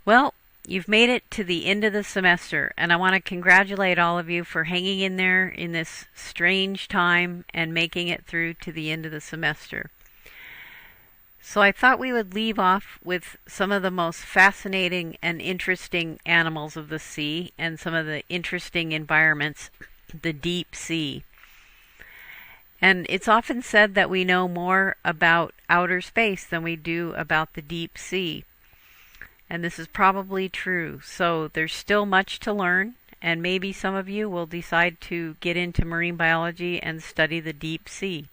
Well, you've made it to the end of the semester, and I want to congratulate all of you for hanging in there in this strange time and making it through to the end of the semester. So I thought we would leave off with some of the most fascinating and interesting animals of the sea and some of the interesting environments, the deep sea. And it's often said that we know more about outer space than we do about the deep sea. And this is probably true. So there's still much to learn, and maybe some of you will decide to get into marine biology and study the deep sea.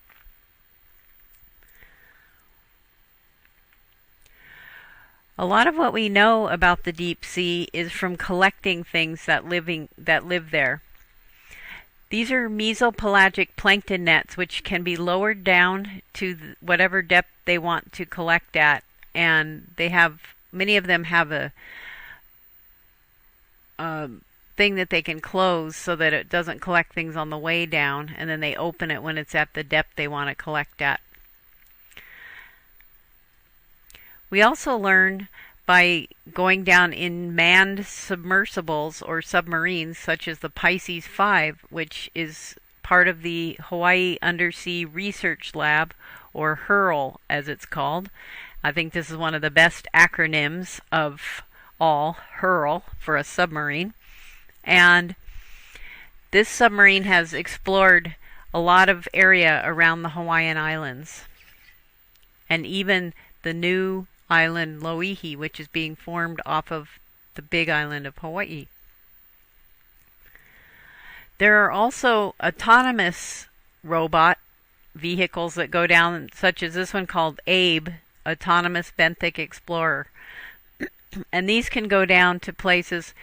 A lot of what we know about the deep sea is from collecting things that live there. These are mesopelagic plankton nets, which can be lowered down to whatever depth they want to collect at, and many of them have a thing that they can close so that it doesn't collect things on the way down, and then they open it when it's at the depth they want to collect at. We also learn by going down in manned submersibles or submarines such as the Pisces 5, which is part of the Hawaii Undersea Research Lab, or HURL as it's called. I think this is one of the best acronyms of all, HURL, for a submarine. And this submarine has explored a lot of area around the Hawaiian Islands, and even the new island Loihi, which is being formed off of the big island of Hawaii. There are also autonomous robot vehicles that go down, such as this one called Abe, Autonomous Benthic Explorer. And these can go down to places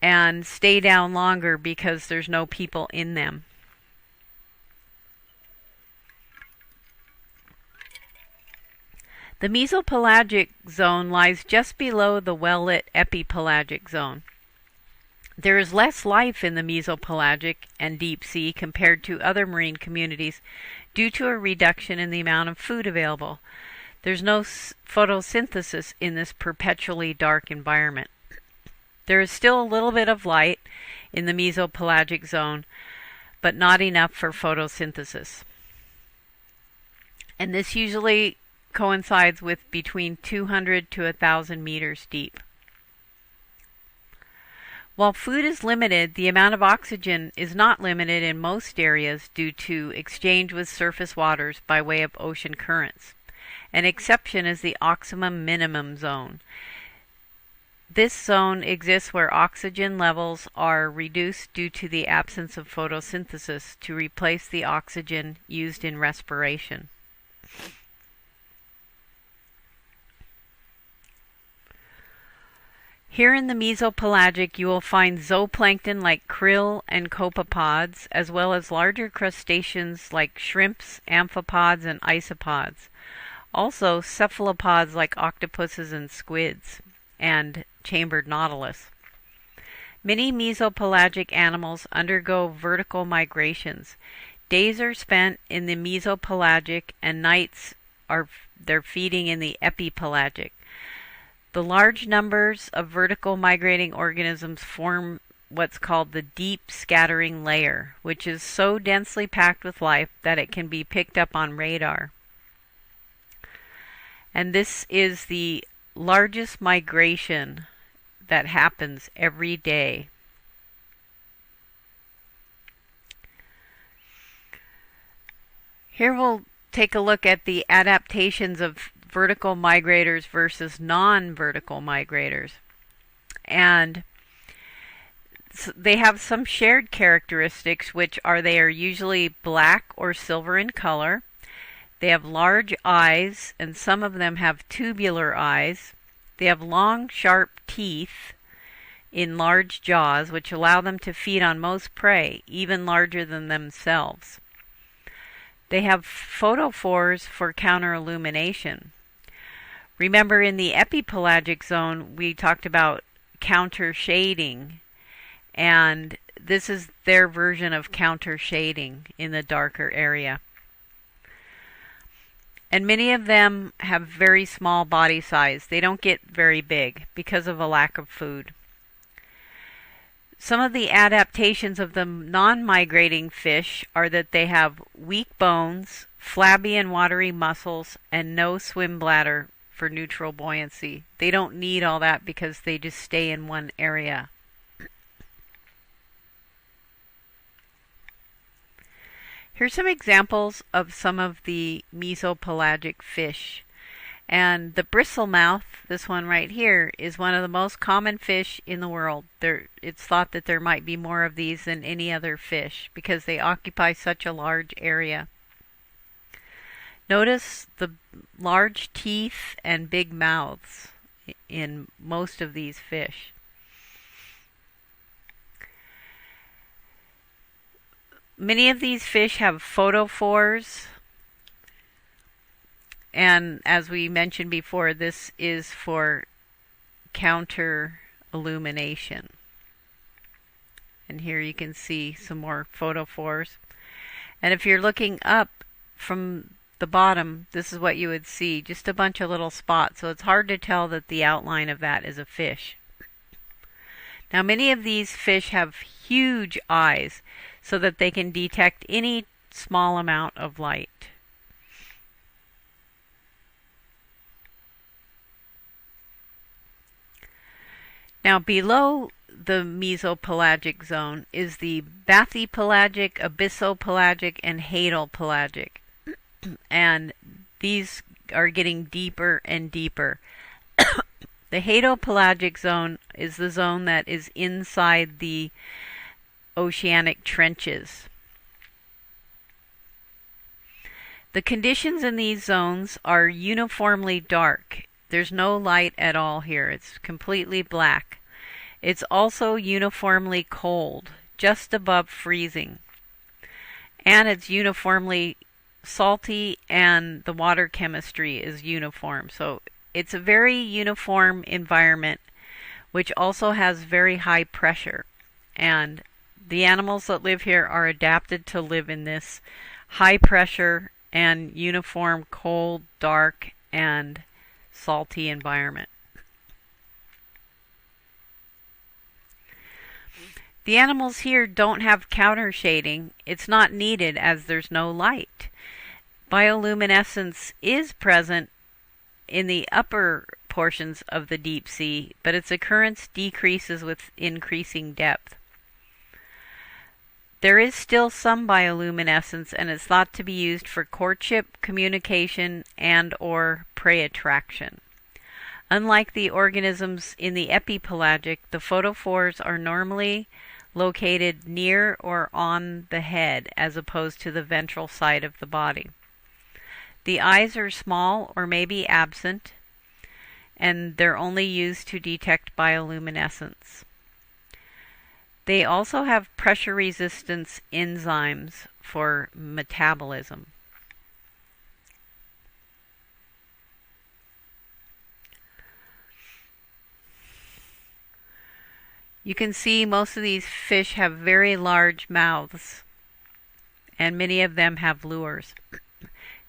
and stay down longer because there's no people in them. The mesopelagic zone lies just below the well-lit epipelagic zone. There is less life in the mesopelagic and deep sea compared to other marine communities due to a reduction in the amount of food available. There's no photosynthesis in this perpetually dark environment. There is still a little bit of light in the mesopelagic zone, but not enough for photosynthesis. And this usually coincides with between 200 to 1,000 meters deep. While food is limited, the amount of oxygen is not limited in most areas due to exchange with surface waters by way of ocean currents. An exception is the oximum minimum zone. This zone exists where oxygen levels are reduced due to the absence of photosynthesis to replace the oxygen used in respiration. Here in the mesopelagic, you will find zooplankton like krill and copepods, as well as larger crustaceans like shrimps, amphipods, and isopods. Also, cephalopods like octopuses and squids, and chambered nautilus. Many mesopelagic animals undergo vertical migrations. Days are spent in the mesopelagic, and nights they're feeding in the epipelagic. The large numbers of vertical migrating organisms form what's called the deep scattering layer, which is so densely packed with life that it can be picked up on radar. And this is the largest migration that happens every day. Here we'll take a look at the adaptations of vertical migrators versus non-vertical migrators. And they have some shared characteristics, which are they are usually black or silver in color. They have large eyes, and some of them have tubular eyes. They have long, sharp teeth in large jaws, which allow them to feed on most prey, even larger than themselves. They have photophores for counter-illumination. Remember, in the epipelagic zone, we talked about counter shading, and this is their version of counter shading in the darker area. And many of them have very small body size. They don't get very big because of a lack of food. Some of the adaptations of the non-migrating fish are that they have weak bones, flabby and watery muscles, and no swim bladder for neutral buoyancy. They don't need all that because they just stay in one area. Here's some examples of some of the mesopelagic fish. And the bristlemouth, this one right here, is one of the most common fish in the world. It's thought that there might be more of these than any other fish because they occupy such a large area. Notice the large teeth and big mouths in most of these fish. Many of these fish have photophores, and as we mentioned before, this is for counter illumination. And here you can see some more photophores. And if you're looking up from the bottom, this is what you would see, just a bunch of little spots. So it's hard to tell that the outline of that is a fish. Now many of these fish have huge eyes so that they can detect any small amount of light. Now below the mesopelagic zone is the bathypelagic, abyssopelagic, and hadopelagic. And these are getting deeper and deeper. The hadopelagic zone is the zone that is inside the oceanic trenches. The conditions in these zones are uniformly dark. There's no light at all here. It's completely black. It's also uniformly cold, just above freezing. And it's uniformly salty, and the water chemistry is uniform. So it's a very uniform environment, which also has very high pressure. And the animals that live here are adapted to live in this high pressure and uniform cold, dark, and salty environment. The animals here don't have counter shading. It's not needed as there's no light. Bioluminescence is present in the upper portions of the deep sea, but its occurrence decreases with increasing depth. There is still some bioluminescence, and it's thought to be used for courtship, communication, and/or prey attraction. Unlike the organisms in the epipelagic, the photophores are normally located near or on the head as opposed to the ventral side of the body. The eyes are small or maybe absent, and they're only used to detect bioluminescence. They also have pressure resistance enzymes for metabolism. You can see most of these fish have very large mouths, and many of them have lures.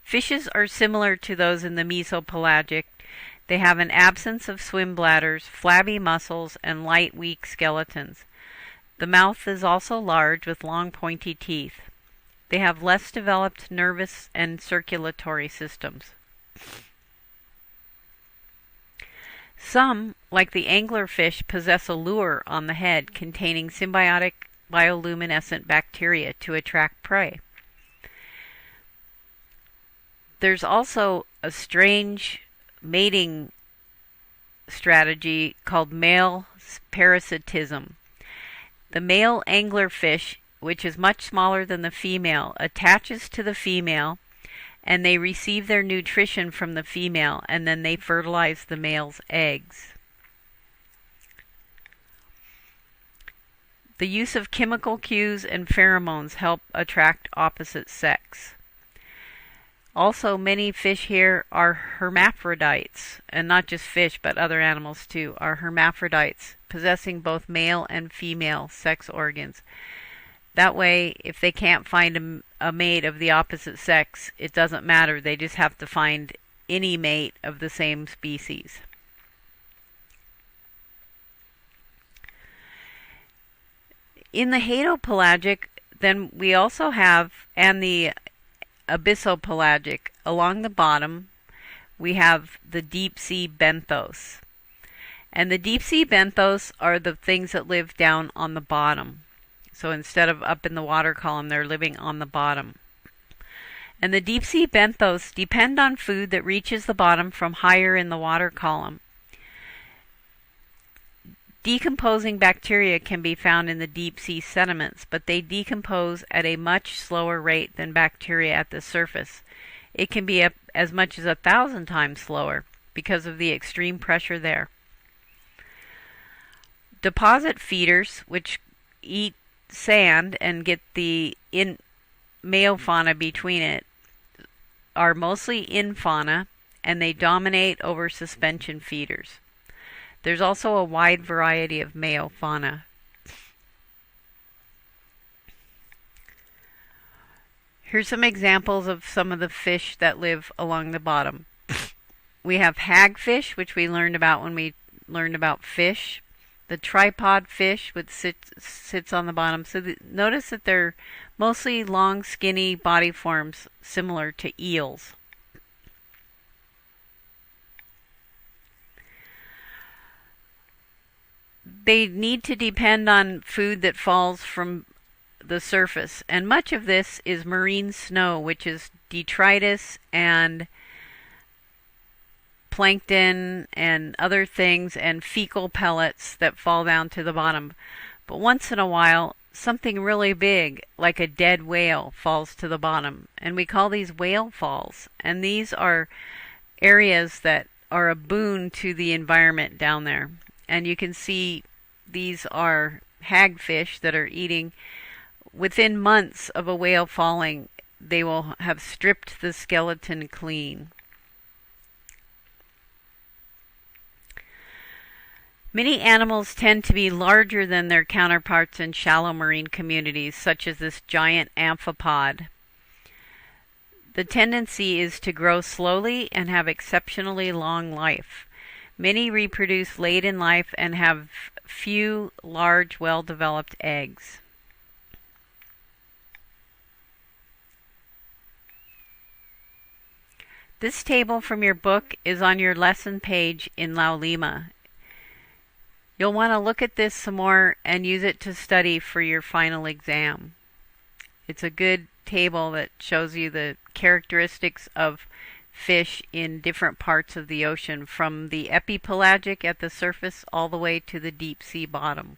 Fishes are similar to those in the mesopelagic. They have an absence of swim bladders, flabby muscles, and light, weak skeletons. The mouth is also large with long, pointy teeth. They have less developed nervous and circulatory systems. Some, like the anglerfish, possess a lure on the head containing symbiotic bioluminescent bacteria to attract prey. There's also a strange mating strategy called male parasitism. The male anglerfish, which is much smaller than the female, attaches to the female, and they receive their nutrition from the female, and then they fertilize the male's eggs. The use of chemical cues and pheromones help attract opposite sex. Also, many fish here are hermaphrodites, and not just fish, but other animals too, are hermaphrodites, possessing both male and female sex organs. That way, if they can't find a mate of the opposite sex, it doesn't matter. They just have to find any mate of the same species. In the hadopelagic, then we also have, and the abyssopelagic, along the bottom, we have the deep sea benthos. And the deep sea benthos are the things that live down on the bottom. So instead of up in the water column, they're living on the bottom. And the deep sea benthos depend on food that reaches the bottom from higher in the water column. Decomposing bacteria can be found in the deep sea sediments, but they decompose at a much slower rate than bacteria at the surface. It can be as much as 1,000 times slower because of the extreme pressure there. Deposit feeders, which eat sand and get the meiofauna between it, are mostly in fauna, and they dominate over suspension feeders. There's also a wide variety of meiofauna. Here's some examples of some of the fish that live along the bottom. We have hagfish, which we learned about when we learned about fish. The tripod fish, which sits on the bottom. So notice that they're mostly long, skinny body forms similar to eels. They need to depend on food that falls from the surface, and much of this is marine snow, which is detritus and plankton and other things, and fecal pellets that fall down to the bottom. But once in a while, something really big, like a dead whale, falls to the bottom, and we call these whale falls. And these are areas that are a boon to the environment down there. And you can see these are hagfish that are eating. Within months of a whale falling, they will have stripped the skeleton clean. Many animals tend to be larger than their counterparts in shallow marine communities, such as this giant amphipod. The tendency is to grow slowly and have exceptionally long life. Many reproduce late in life and have few large, well-developed eggs. This table from your book is on your lesson page in Laulima. You'll want to look at this some more and use it to study for your final exam. It's a good table that shows you the characteristics of fish in different parts of the ocean, from the epipelagic at the surface all the way to the deep sea bottom.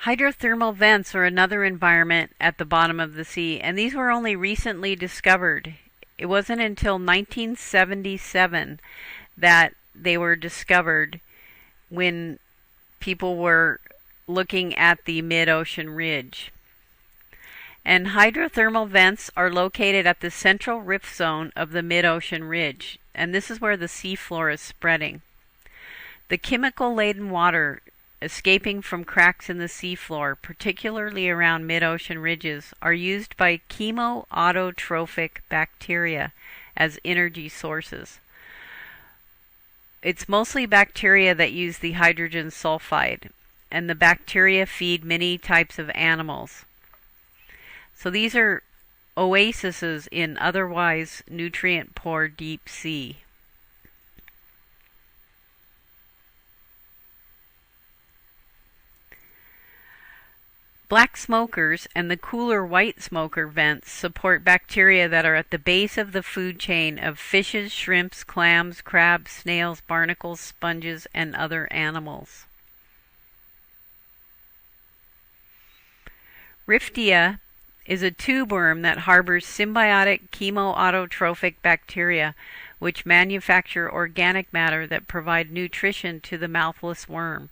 Hydrothermal vents are another environment at the bottom of the sea, and these were only recently discovered. It wasn't until 1977 that they were discovered, when people were looking at the mid-ocean ridge. And hydrothermal vents are located at the central rift zone of the mid-ocean ridge, and this is where the seafloor is spreading. The chemical-laden water escaping from cracks in the seafloor, particularly around mid-ocean ridges, are used by chemoautotrophic bacteria as energy sources. It's mostly bacteria that use the hydrogen sulfide, and the bacteria feed many types of animals. So these are oases in otherwise nutrient-poor deep sea. Black smokers and the cooler white smoker vents support bacteria that are at the base of the food chain of fishes, shrimps, clams, crabs, snails, barnacles, sponges, and other animals. Riftia is a tube worm that harbors symbiotic chemoautotrophic bacteria which manufacture organic matter that provide nutrition to the mouthless worm.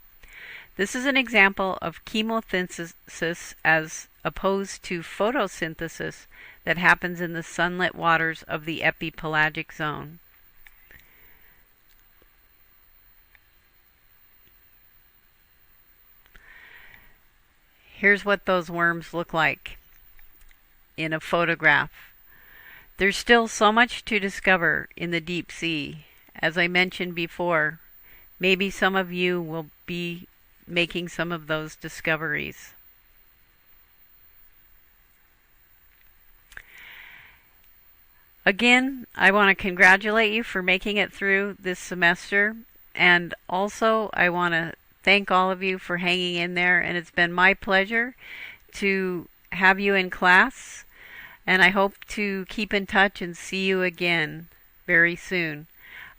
This is an example of chemosynthesis as opposed to photosynthesis that happens in the sunlit waters of the epipelagic zone. Here's what those worms look like in a photograph. There's still so much to discover in the deep sea. As I mentioned before, maybe some of you will be making some of those discoveries. Again, I want to congratulate you for making it through this semester, and also I want to thank all of you for hanging in there, and it's been my pleasure to have you in class, and I hope to keep in touch and see you again very soon.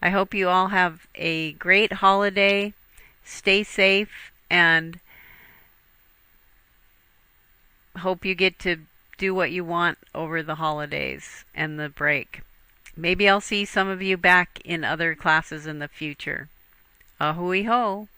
I hope you all have a great holiday, stay safe, and hope you get to do what you want over the holidays and the break. Maybe I'll see some of you back in other classes in the future. Ahui ho!